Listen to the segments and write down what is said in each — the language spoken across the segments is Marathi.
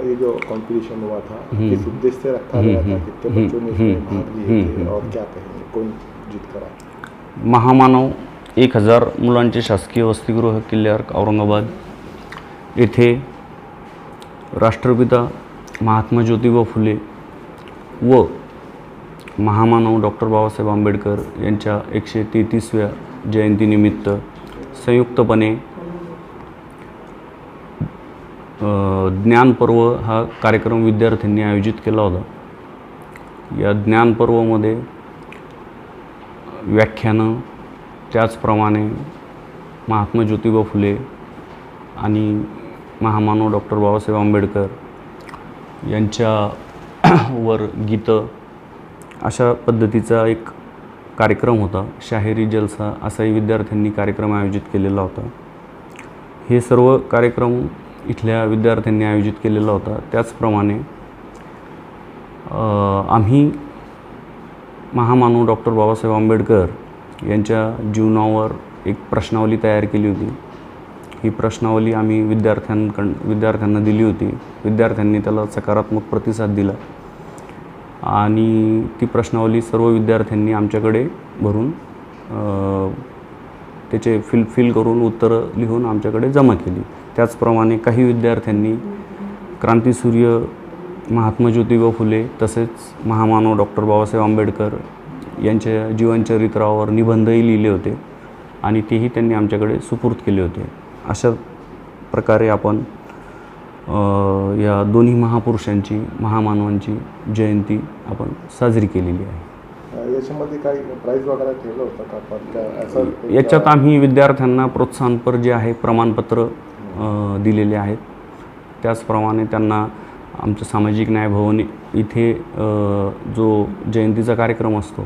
ये जो कंपटीशन हुआ था किस उद्देश्य से रखा गया था, कितने बच्चों ने इसमें भाग लिए थे और क्या कहेंगे, कौन जीत कर आया? महामानव 1000 मुलांचे शासकीय वसतिगृह किल्ल्यार्क औरंगाबाद येथे राष्ट्रपिता महात्मा ज्योतिबा फुले व महामानव डॉक्टर बाबासाहेब आंबेडकर यांच्या 133व्या जयंतीनिमित्त संयुक्तपणे ज्ञानपर्व हा कार्यक्रम विद्यार्थ्यांनी आयोजित केला होता। या ज्ञानपर्वामध्ये व्याख्यानं, त्याचप्रमाणे महात्मा ज्योतिबा फुले आणि महामानव डॉक्टर बाबासाहेब आंबेडकर यांच्यावर गीतं अशा पद्धतीचा एक कार्यक्रम होता। शाहिरी जलसा असाही विद्यार्थ्यांनी कार्यक्रम आयोजित केलेला होता। हे सर्व कार्यक्रम इथल्या विद्यार्थ्यांनी आयोजित केलेला होता। त्याचप्रमाणे आम्ही महामानव डॉक्टर बाबासाहेब आंबेडकर यांच्या जीवनावर एक प्रश्नावली तयार केली होती। ही प्रश्नावली आम्ही विद्यार्थ्यांना दिली होती। विद्यार्थ्यांनी त्याला सकारात्मक प्रतिसाद दिला आणि ती प्रश्नावली सर्व विद्यार्थ्यांनी आमच्याकडे भरून त्याचे फिल करून उत्तरं लिहून आमच्याकडे जमा केली। त्याचप्रमाणे काही विद्यार्थ्यांनी क्रांतीसूर्य महात्मा ज्योतिबा फुले तसेच महामानव डॉक्टर बाबासाहेब आंबेडकर यांच्या जीवनचरित्रावर निबंधही लिहिले होते आणि तेही त्यांनी आमच्याकडे सुपूर्द केले होते। अशा प्रकारे आपण या दोन्ही महापुरुषांची, महामानवांची जयंती आपण साजरी केलेली आहे। याच्यामध्ये काही प्राइज वगैरे ठेवलं होतं का? पण असं याच्यात आम्ही विद्यार्थ्यांना प्रोत्साहनपर जे आहे प्रमाणपत्र दिलेले आहेत। त्याचप्रमाणे त्यांना आमचं सामाजिक न्याय भवन इथे जो जयंतीचा कार्यक्रम असतो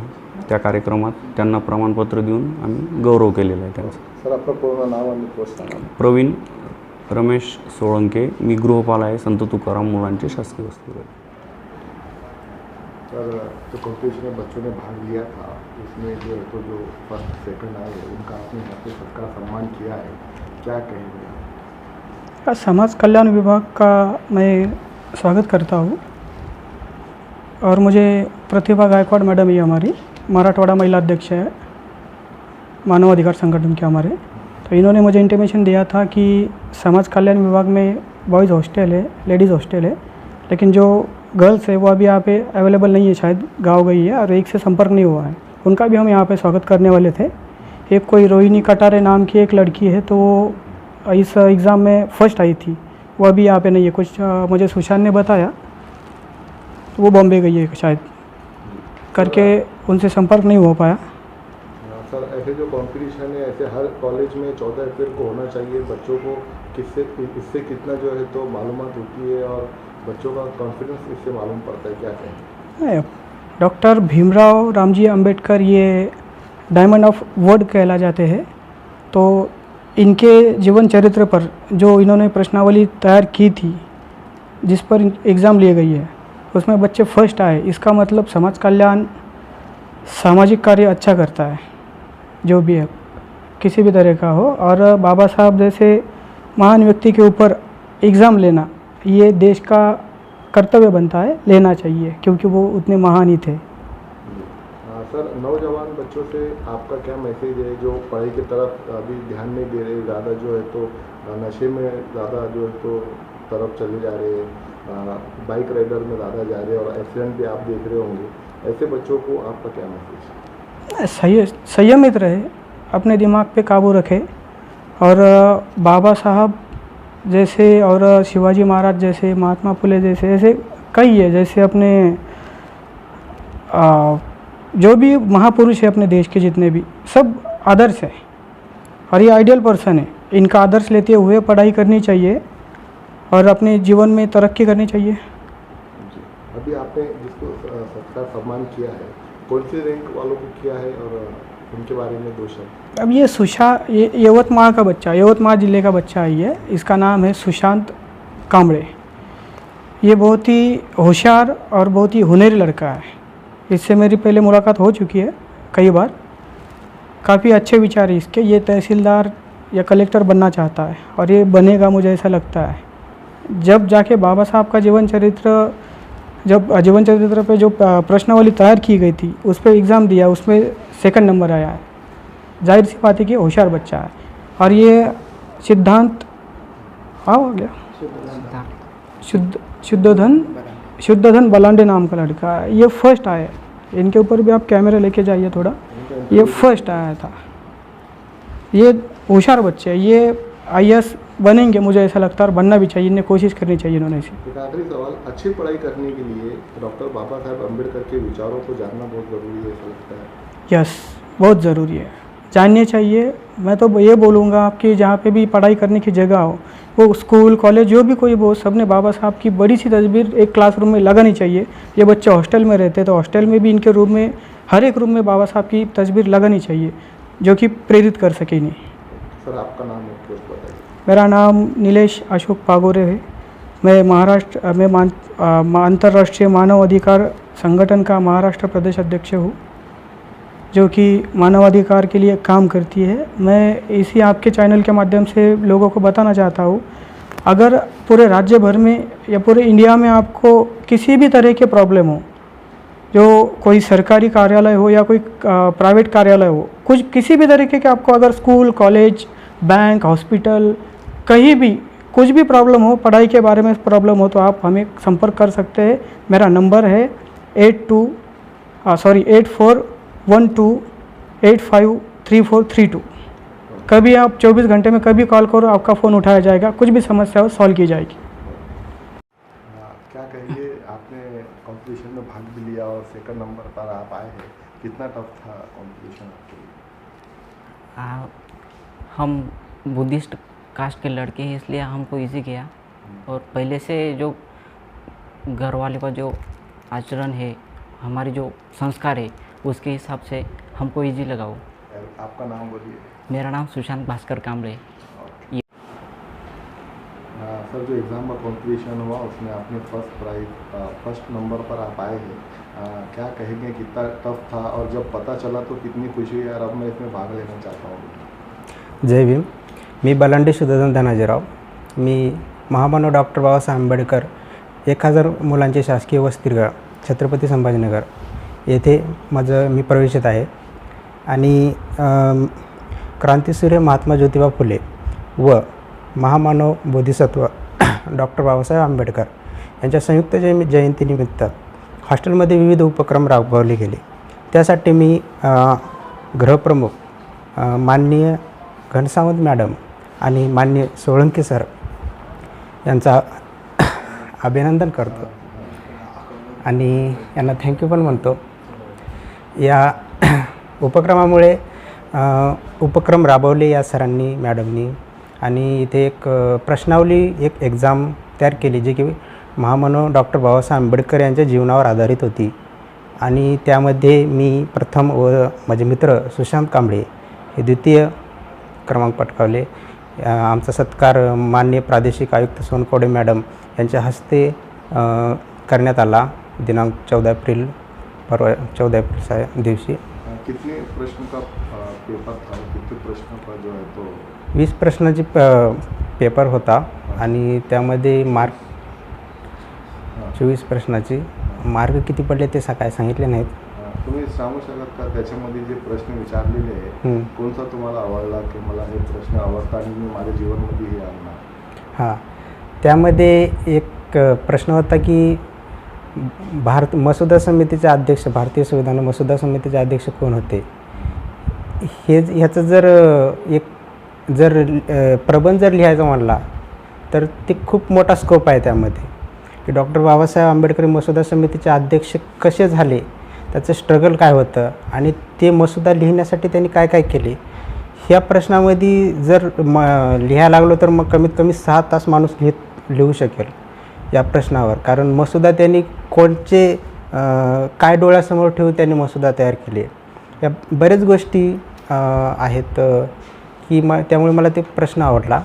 त्या कार्यक्रमात त्यांना प्रमाणपत्र देऊन आम्ही गौरव केलेला आहे त्यांचा। सर, आपलं पूर्ण नाव आणि पोस्ट सांगा। प्रवीण रमेश सोळंके, मी गृहपाल आहे, संत तुकाराम मुलांचे शासकीय वसतिगृह। सर, जो कॉम्पिटिशन में बच्चों ने भाग लिया था उसमें जो है तो जो फर्स्ट सेकंड आए उनका आपने यहाँ पे सबका सम्मान किया है, क्या कहेंगे? समाज कल्याण विभाग का मैं स्वागत करता हूँ और मुझे प्रतिभा गायकवाड़ मैडम ही हमारी मराठवाड़ा महिला अध्यक्ष है मानव अधिकार संगठन के हमारे, तो इन्होंने मुझे इंटीमेशन दिया था कि समाज कल्याण विभाग में बॉयज़ हॉस्टल है, लेडीज़ हॉस्टल है, लेकिन जो गर्ल्स है वो अभी यहाँ पे अवेलेबल नहीं है, शायद गाँव गई है और एक से संपर्क नहीं हुआ है। उनका भी हम यहाँ पे स्वागत करने वाले थे। एक कोई रोहिणी कटारे नाम की एक लड़की है, तो वो इस एग्ज़ाम में फ़र्स्ट आई थी, वो अभी यहाँ पे नहीं है। कुछ मुझे सुशांत ने बताया, तो वो बॉम्बे गई है शायद करके, उनसे संपर्क नहीं हो पाया। सर, ऐसे जो कंपटीशन है ऐसे हर कॉलेज में 14 अप्रैल को होना चाहिए। बच्चों को इससे कितना जो है तो मालूमात होती है और बच्चों का कॉन्फिडेंस इससे मालूम पड़ता है, क्या कहें? डॉक्टर भीमराव रामजी अंबेडकर ये डायमंड ऑफ वर्ल्ड कहला जाते हैं, तो इनके जीवन चरित्र पर जो इन्होंने प्रश्नावली तैयार की थी जिस पर एग्ज़ाम लिए गई है उसमें बच्चे फर्स्ट आए। इसका मतलब समाज कल्याण सामाजिक कार्य अच्छा करता है, जो भी है किसी भी तरह का हो। और बाबा साहब जैसे महान व्यक्ति के ऊपर एग्ज़ाम लेना ये देश का कर्तव्य बनता है, लेना चाहिए क्योंकि वो उतने महान ही थे। सर, नौजवान बच्चों से आपका क्या मैसेज है जो पढ़ाई की तरफ अभी ध्यान नहीं दे रहे, ज़्यादा जो है तो नशे में ज़्यादा जो है तो तरफ चले जा रहे हैं, बाइक राइडर में ज़्यादा जा रहे हैं और एक्सीडेंट भी आप देख रहे होंगे, ऐसे बच्चों को आपका क्या मैसेज? संयमित रहे, अपने दिमाग पे काबू रखे और बाबा साहब जैसे और शिवाजी महाराज जैसे, महात्मा फुले जैसे, ऐसे कई है, जैसे अपने जो भी महापुरुष है अपने देश के जितने भी, सब आदर्श है और ये आइडियल पर्सन है। इनका आदर्श लेते हुए पढ़ाई करनी चाहिए और अपने जीवन में तरक्की करनी चाहिए। अभी आपने जिसको सबका सम्मान किया है, कौन सी रैंक वालों को किया है और उनके बारे में दो शब्द? अब ये यवतमाळ का बच्चा, यवतमाळ जिले का बच्चा ही है, इसका नाम है सुशांत कांबळे। ये बहुत ही होशियार और बहुत ही हुनरी लड़का है। इससे मेरी पहले मुलाकात हो चुकी है कई बार। काफ़ी अच्छे विचार है इसके। ये तहसीलदार या कलेक्टर बनना चाहता है और ये बनेगा, मुझे ऐसा लगता है। जब जाके बाबा साहब का जीवन चरित्र पे जो प्रश्नावली तैयार की गई थी उस पर एग्ज़ाम दिया, उसमें सेकंड नंबर आया है। जाहिर सी बात है कि होशियार बच्चा है। और ये सिद्धांत हो गया शुद्धधन बलांडे नाम का लड़का है, ये फर्स्ट आया है। इनके ऊपर भी आप कैमरा लेके जाइए थोड़ा, ये फर्स्ट आया था। ये होशियार बच्चे हैं, ये IAS बनेंगे, मुझे ऐसा लगता है, और बनना भी चाहिए, इन्हें कोशिश करनी चाहिए इन्होंने इसे। एक आखिरी सवाल, अच्छी पढ़ाई करने के लिए डॉक्टर बाबा साहब अम्बेडकर के विचारों को जानना बहुत ज़रूरी है, ऐसा लगता है? यस, बहुत ज़रूरी है, जानने चाहिए। मैं तो ये बोलूँगा आपकी जहाँ पे भी पढ़ाई करने की जगह हो, वो स्कूल कॉलेज जो भी कोई हो, सब ने बाबा साहब की बड़ी सी तस्वीर एक क्लासरूम में लगानी चाहिए। ये बच्चे हॉस्टल में रहते हैं तो हॉस्टल में भी इनके रूम में, हर एक रूम में बाबा साहब की तस्वीर लगानी चाहिए, जो कि प्रेरित कर सके इन्हें। सर आपका नाम बताइए। मेरा नाम नीलेश अशोक पागोरे है। मैं महाराष्ट्र में अंतर्राष्ट्रीय मानव अधिकार संगठन का महाराष्ट्र प्रदेश अध्यक्ष हूँ, जो कि मानवाधिकार के लिए काम करती है। मैं इसी आपके चैनल के माध्यम से लोगों को बताना चाहता हूँ, अगर पूरे राज्य भर में या पूरे इंडिया में आपको किसी भी तरह के प्रॉब्लम हो, जो कोई सरकारी कार्यालय हो या कोई प्राइवेट कार्यालय हो, कुछ किसी भी तरीके के आपको अगर स्कूल कॉलेज बैंक हॉस्पिटल कहीं भी कुछ भी प्रॉब्लम हो, पढ़ाई के बारे में प्रॉब्लम हो, तो आप हमें संपर्क कर सकते हैं। मेरा नंबर है 8412853432। कभी आप 24 घंटे में कभी कॉल करो, आपका फ़ोन उठाया जाएगा, कुछ भी समस्या हो सॉल्व की जाएगी। क्या कहिए, आपने कॉम्पिटिशन में भाग भी लिया और सेकंड नंबर पर आप आए हैं, कितना टफ था कॉम्पिटिशन आपके लिए? हम बुद्धिस्ट कास्ट के लड़के हैं, इसलिए हमको इजी गया। और पहले से जो घर वाले का जो आचरण है, हमारी जो संस्कार है, उसके हिसाब से हमको इजी लगा वो। आपका नाम बोलिए। मेरा नाम सुशांत भास्कर कामरे। सर जो एग्ज़ाम का कॉम्पिटिशन हुआ उसमें आपने फर्स्ट नंबर पर आप आए हैं, क्या कहेंगे, कितना टफ था और जब पता चला तो कितनी खुशी हुई, और अब मैं इसमें भाग लेना चाहता हूँ? जय भीम। मी बलांडे शुद्धधन धनाजीराव। मी महामानव डॉक्टर बाबासाहेब आंबेडकर 1000 मुलांचे शासकीय वसतिगृह छत्रपती संभाजीनगर येथे मी प्रवेशित आहे। आणि क्रांतीसूर्य महात्मा ज्योतिबा फुले व महामानव बोधिसत्व डॉक्टर बाबासाहेब आंबेडकर यांच्या संयुक्त जयंतीनिमित्त हॉस्टेलमध्ये विविध उपक्रम राबवले गेले। त्यासाठी मी गृहप्रमुख माननीय घनसावंत मॅडम आणि माननीय सोळंकी सर यांचा अभिनंदन करतो आणि यांना थँक्यू पण म्हणतो। या उपक्रमामुळे उपक्रम राबवले या सरांनी मॅडमनी, आणि इथे एक प्रश्नावली एक एक्झाम तयार केली जी की महामानव डॉक्टर बाबासाहेब आंबेडकर यांच्या जीवनावर आधारित होती। आणि त्यामध्ये मी प्रथम व माझे मित्र सुशांत कांबळे हे द्वितीय क्रमांक पटकावले। आमचा सत्कार माननीय प्रादेशिक आयुक्त सोनकवडे मॅडम यांच्या हस्ते करण्यात आला दिनांक 14 एप्रिल दिवशी। कितने प्रश्न का पेपर था, कितने प्रश्नों का जो है तो 20 प्रश्नाची पेपर होता आणि त्यामध्ये मार्क 24 प्रश्नाची मार्क किती पडले ते काय सांगितले नाहीत। तुम्ही सांगू शकता का त्याच्यामध्ये जे प्रश्न विचारलेले आहे कोणता तुम्हाला आवडला की मला हे प्रश्न आवडतात आणि मी माझ्या जीवनामध्ये हे आणणार? हां, त्यामध्ये एक प्रश्न होता की मसुदा समितीचे अध्यक्ष, भारतीय संविधान मसुदा समितीचे अध्यक्ष कोण होते, ह्याचं जर प्रबंध जर लिहायचा म्हणला तर ते खूप मोठा स्कोप आहे त्यामध्ये, की डॉक्टर बाबासाहेब आंबेडकर मसुदा समितीचे अध्यक्ष कसे झाले, त्याचं स्ट्रगल काय होतं आणि ते मसुदा लिहिण्यासाठी त्यांनी काय काय केले, ह्या प्रश्नामध्ये जर लिहायला लागलो तर मग कमीत कमी 6 तास माणूस लिहू शकेल या प्रश्नावर। कारण मसुदा त्यांनी कोणचे काय डोळ्यासमोर ठेवून त्यांनी मसुदा तयार केले, या बरेच गोष्टी आहेत की त्यामुळे मला ते प्रश्न आवडला।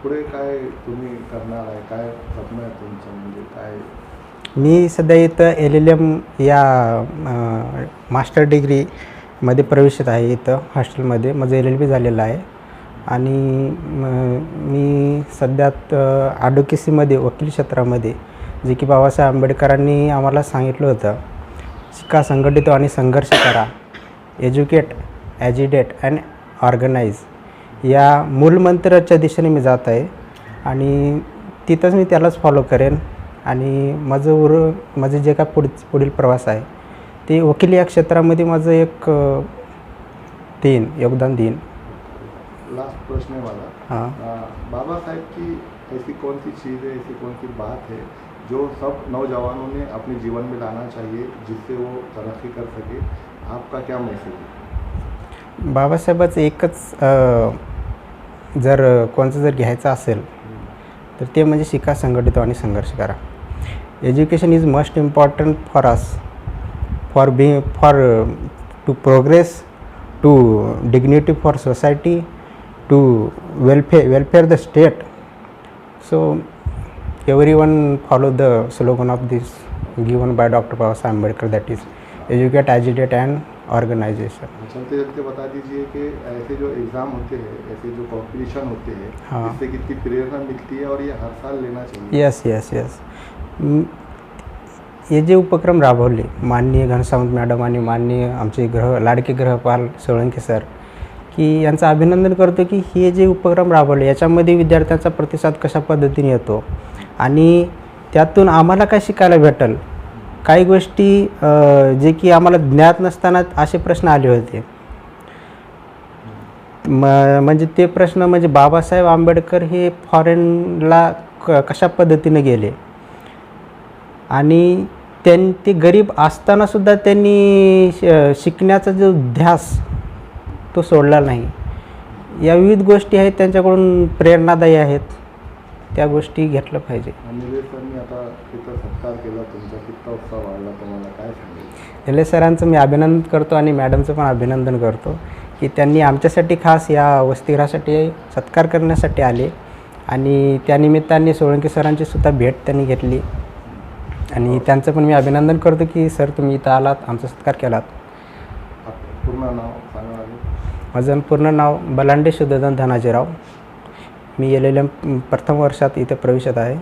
पुढे काय तुम्ही करणार आहे, काय स्वप्न आहे तुमचं, म्हणजे काय? मी सध्या इथं LLM या मास्टर डिग्रीमध्ये प्रवेशित आहे इथं हॉस्टेलमध्ये। माझं LLB झालेलं आहे आणि मी सध्या ॲडव्होकेसीमध्ये वकील क्षेत्रामध्ये जे की बाबासाहेब आंबेडकरांनी आम्हाला सांगितलं होतं, शिका, संघटित आणि संघर्ष करा, एज्युकेट, ॲजिटेट अँड ऑर्गनाईज, या मूलमंत्राच्या दिशेने मी जात आहे आणि तिथंच मी त्यालाच फॉलो करेन. आणि माझं जे काय पुढील प्रवास आहे ते वकील या क्षेत्रामध्ये माझं एक योगदान देईन. लास्ट प्रश्न है वाला. हाँ. बाबा साहेब की ऐसी कौन सी चीज़ है, ऐसी कौन सी बात है जो सब नौजवानों ने अपने जीवन में लाना चाहिए जिससे वो तरक्की कर सके? आपका क्या मैसेज है? बाबासाहेबाचं एकच जर कोणचं जर घ्यायचं असेल तर ते म्हणजे शिका, संघटित आणि संघर्ष करा. Education is must important for us, for to progress, to dignity for society, to welfare the state. So everyone follow the slogan of this given by Dr. Babasaheb Ambedkar, that is educate, agitate and organization. चलते चलते बता दीजिए कि ऐसे जो एग्ज़ाम होते हैं, ऐसे जो कॉम्पिटिशन होते हैं, हाँ. इससे कितनी प्रेरणा मिलती है और ये हर साल लेना चाहिए? यस. हे जे उपक्रम राबवले माननीय घनसावंत मॅडम आणि माननीय आमचे लाडके गृहपाल सोळंके सर, की यांचं अभिनंदन करतो की हे जे उपक्रम राबवले याच्यामध्ये विद्यार्थ्यांचा प्रतिसाद कशा पद्धतीने येतो आणि त्यातून आम्हाला काय शिकायला भेटेल. काही गोष्टी जे की आम्हाला ज्ञात नसताना असे प्रश्न आले होते. म्हणजे ते प्रश्न म्हणजे बाबासाहेब आंबेडकर हे फॉरेनला कशा पद्धतीने गेले आणि ते गरीब असतानासुद्धा त्यांनी शिकण्याचा जो ध्यास तो सोडला नाही. या विविध गोष्टी आहेत त्यांच्याकडून प्रेरणादायी आहेत, त्या गोष्टी घेतलं पाहिजे. निलेश सरांनी आता तिथं सत्कार केला तुमचा, किती उत्साह वाढला, तुम्हाला काय सांगेल? निलेश सरांचं मी अभिनंदन करतो आणि मॅडमचं पण अभिनंदन करतो की त्यांनी आमच्यासाठी खास या वसतिगृहासाठी सत्कार करण्यासाठी आले आणि त्यानिमित्ताने सोळंके सरांची सुद्धा भेट त्यांनी घेतली आणि त्यांचं पण मी अभिनंदन करतो की सर तुम्ही इथं आलात, आमचा सत्कार केलात. पूर्ण नाव सांगा. माझं पूर्ण नाव बलांडे शुद्धोधन धनाजीराव. मी LLM प्रथम वर्षात इथे प्रवेशात आहे.